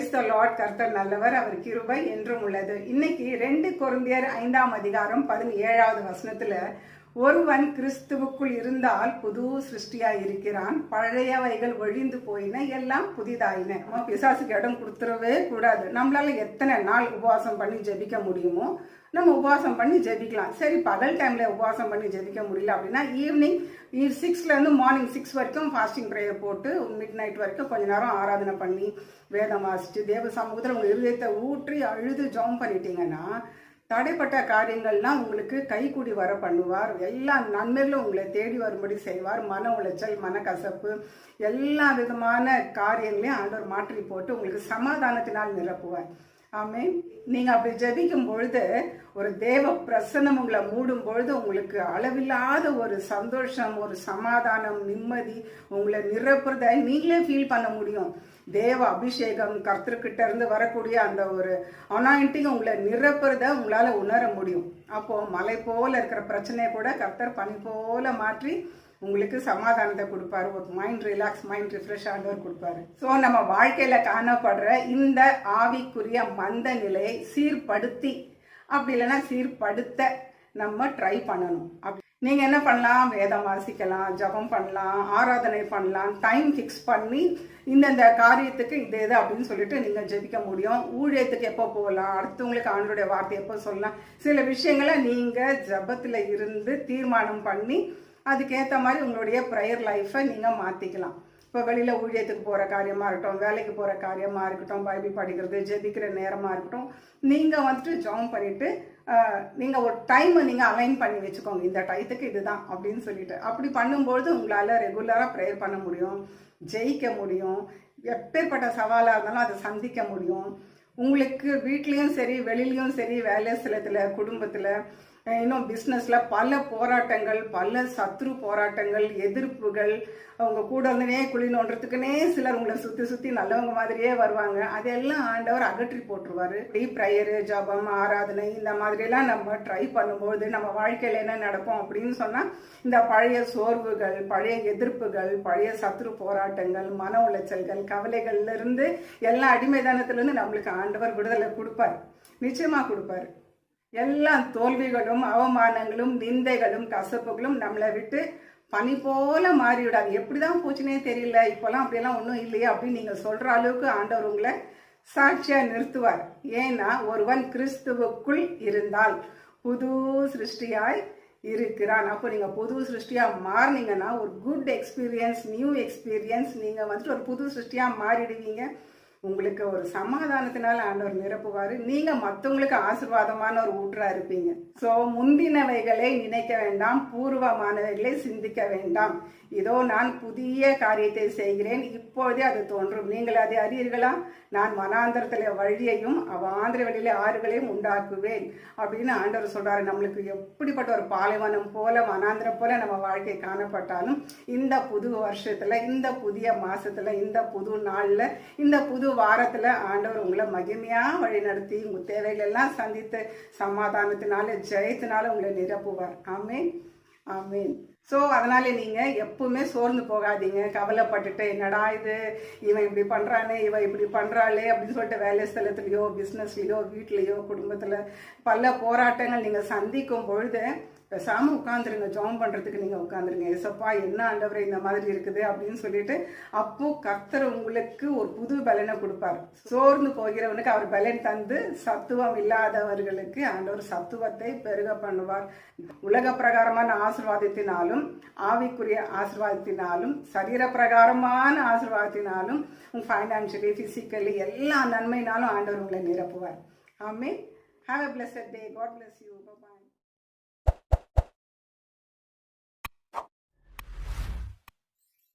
Praise the Lord. கர்த்தர் நல்லவர், அவர் கிருபை என்றும் உள்ளது. இன்னைக்கு 2 கொரிந்தியர் 5ஆம் அதிகாரம் 17வது வசனத்துல, ஒருவன் கிறிஸ்துவுக்குள் இருந்தால் புது சிருஷ்டியா இருக்கிறான், பழையவைகள் ஒழிந்து போயின, எல்லாம் புதிதாயின. பிசாசுக்கு இடம் கொடுத்துடவே கூடாது. நம்மளால எத்தனை நாள் உபவாசம் பண்ணி ஜெபிக்க முடியுமோ நம்ம உபவாசம் பண்ணி ஜெபிக்கலாம். சரி, பகல் டைம்ல உபவாசம் பண்ணி ஜெபிக்க முடியல அப்படின்னா ஈவினிங் 6லேருந்து மார்னிங் 6 வரைக்கும் ஃபாஸ்டிங் ப்ரேயர் போட்டு மிட் நைட் வரைக்கும் கொஞ்ச நேரம் ஆராதனை பண்ணி வேதம் வாசிச்சு தேவ சமூகத்தில் உங்கள் இருதயத்தை ஊற்றி அழுது ஜெபம் பண்ணிட்டீங்கன்னா தடைப்பட்ட காரியங்கள்லாம் உங்களுக்கு கைக்கூடி வர பண்ணுவார். எல்லா நன்மைகளும் உங்களை தேடி வரும்படி செய்வார். மன உளைச்சல், மனக்கசப்பு, எல்லா விதமான காரியங்களையும் ஆண்டவர் மாற்றி போட்டு உங்களுக்கு சமாதானத்தினால் நிரப்புவார். ஆமே. நீங்க அப்படி ஜெபிக்கும் பொழுது ஒரு தேவ பிரசன்னம் உங்களை மூடும் பொழுது உங்களுக்கு அளவில்லாத ஒரு சந்தோஷம், ஒரு சமாதானம், நிம்மதி உங்களை நிரப்புறத நீங்களே ஃபீல் பண்ண முடியும். தேவ அபிஷேகம், கர்த்தர்கிட்ட இருந்து வரக்கூடிய அந்த ஒரு அனாயிண்டிங் உங்களை நிரப்புறத உங்களால உணர முடியும். அப்போ மலை போல இருக்கிற பிரச்சனையை கூட கர்த்தர் பனி போல மாற்றி உங்களுக்கு சமாதானத்தை கொடுப்பாரு. ஒரு மைண்ட் ரிலாக்ஸ், மைண்ட் ரிஃப்ரெஷ் ஆண்டவர் கொடுப்பாரு. ஸோ நம்ம வாழ்க்கையில காணப்படுற இந்த ஆவிக்குரிய மந்த நிலையை சீர்படுத்தி, அப்படி இல்லைன்னா சீர்படுத்த நம்ம ட்ரை பண்ணணும். நீங்க என்ன பண்ணலாம்? வேதம் வாசிக்கலாம், ஜபம் பண்ணலாம், ஆராதனை பண்ணலாம், டைம் ஃபிக்ஸ் பண்ணி இந்தந்த காரியத்துக்கு இது அப்படின்னு சொல்லிட்டு நீங்க ஜெபிக்க முடியும். ஊழியத்துக்கு எப்போ போகலாம், அடுத்தவங்களுக்கு ஆண்டவருடைய வார்த்தை எப்போ சொல்லலாம், சில விஷயங்களை நீங்க ஜபத்துல இருந்து தீர்மானம் பண்ணி அதுக்கேற்ற மாதிரி உங்களுடைய ப்ரேயர் லைஃப்பை நீங்கள் மாற்றிக்கலாம். இப்போ வெளியில் ஊழியத்துக்கு போகிற காரியமாக இருக்கட்டும், வேலைக்கு போகிற காரியமாக இருக்கட்டும், பைபிள் படிக்கிறது, ஜெபிக்கிற நேரமாக இருக்கட்டும், நீங்கள் வந்துட்டு ஜாயின் பண்ணிவிட்டு நீங்கள் ஒரு டைமை நீங்கள் அலைன் பண்ணி வச்சுக்கோங்க. இந்த டயத்துக்கு இதுதான் அப்படின்னு சொல்லிட்டு அப்படி பண்ணும்போது உங்களால் ரெகுலராக ப்ரேயர் பண்ண முடியும், ஜெயிக்க முடியும். எப்பேற்பட்ட சவாலாக இருந்தாலும் அதை சந்திக்க முடியும். உங்களுக்கு வீட்லேயும் சரி, வெளியிலையும் சரி, வேலை ஸ்தலத்தில், குடும்பத்தில், இன்னும் பிஸ்னஸ்ல பல போராட்டங்கள், பல சத்ரு போராட்டங்கள், எதிர்ப்புகள், அவங்க கூட இருந்தனே குழி நோண்டுறதுக்குன்னே சிலர் உங்களை சுத்தி சுத்தி நல்லவங்க மாதிரியே வருவாங்க. அதெல்லாம் ஆண்டவர் அகற்றி போட்டுருவாரு. ப்ரேயரு, ஜபம், ஆராதனை இந்த மாதிரி எல்லாம் நம்ம ட்ரை பண்ணும்போது நம்ம வாழ்க்கையில என்ன நடக்கும் அப்படின்னு சொன்னா, இந்த பழைய சோர்வுகள், பழைய எதிர்ப்புகள், பழைய சத்ரு போராட்டங்கள், மன உளைச்சல்கள், கவலைகள்ல இருந்து எல்லா அடிமைதானத்துல இருந்து நம்மளுக்கு ஆண்டவர் விடுதலை கொடுப்பாரு. நிச்சயமா கொடுப்பாரு. எல்லா தோல்விகளும், அவமானங்களும், நிந்தைகளும், கசப்புகளும் நம்மளை விட்டு பனி போல மாறிவிடாது. எப்படிதான் போச்சுனே தெரியல, இப்பெல்லாம் அப்படியெல்லாம் ஒன்றும் இல்லையா அப்படின்னு நீங்க சொல்ற அளவுக்கு ஆண்டவர் உங்களை சாட்சியா நிறுத்துவார். ஏன்னா ஒருவன் கிறிஸ்துவுக்குள் இருந்தால் புது சிருஷ்டியாய் இருக்கிறான். அப்போ நீங்க புது சிருஷ்டியா மாறினீங்கன்னா ஒரு குட் எக்ஸ்பீரியன்ஸ், நியூ எக்ஸ்பீரியன்ஸ், நீங்க வந்துட்டு ஒரு புது சிருஷ்டியா மாறிடுவீங்க. உங்களுக்கு ஒரு சமாதானத்தினால ஆண்டவர் நிரப்புவாரு. நீங்க மற்றவங்களுக்கு ஆசீர்வாதமான ஒரு ஊற்றா இருப்பீங்க. ஸோ முந்தினவைகளை நினைக்க வேண்டாம், பூர்வமானவைகளை சிந்திக்க வேண்டாம். இதோ நான் புதிய காரியத்தை செய்கிறேன், இப்போதே அது தோன்றும், நீங்கள் அதை அறியீர்களா? நான் மனாந்தரத்தில் வழியையும் அவாந்திர வெளியில ஆறுகளையும் உண்டாக்குவேன் அப்படின்னு ஆண்டவர் சொல்றாரு. நம்மளுக்கு எப்படிப்பட்ட ஒரு பாலைவனம் போல, மனாந்திரம் போல நம்ம வாழ்க்கை காணப்பட்டாலும் இந்த புது வருஷத்துல, இந்த புதிய மாசத்துல, இந்த புது நாள்ல, இந்த புது வாரத்துல ஆண்டவர் உங்களை மகிமையா வழி நடத்தி உங்க தேவைகள் எல்லாம் சந்தித்து சமாதானத்தினால, ஜெயத்தினால உங்களை நிரப்புவார். ஆமேன், ஆமேன். ஸோ அதனால நீங்க எப்பவுமே சோர்ந்து போகாதீங்க, கவலைப்பட்டுட்டு என்னடா இது, இவன் இப்படி பண்றானே, இவன் இப்படி பண்றாளே அப்படின்னு சொல்லிட்டு வேலை ஸ்தலத்துலயோ, பிஸ்னஸ்லயோ, வீட்லயோ, குடும்பத்துல பல போராட்டங்கள் நீங்க சந்திக்கும் பொழுது பேசாம உட்காந்துருங்க. ஜாம் பண்றதுக்கு நீங்க உட்காந்துருங்க. ஏசப்பா என்ன ஆண்டவரே இந்த மாதிரி இருக்குது அப்படின்னு சொல்லிட்டு அப்போ கர்த்தர் உங்களுக்கு ஒரு புது பலனை கொடுப்பார். சோர்ந்து போகிறவனுக்கு அவர் பலன் தந்து, சத்துவம் இல்லாதவர்களுக்கு ஆண்டவர் சத்துவத்தை பெருக பண்ணுவார். உலக பிரகாரமான ஆசீர்வாதத்தினாலும், ஆவிக்குரிய ஆசீர்வாதத்தினாலும், சரீர பிரகாரமான ஆசீர்வாதத்தினாலும், ஃபைனான்சியலி, பிசிக்கலி எல்லா நன்மையினாலும் ஆண்டவர் உங்களை நிரப்புவார். ஆமென். Have a blessed day. God bless you. Bye bye.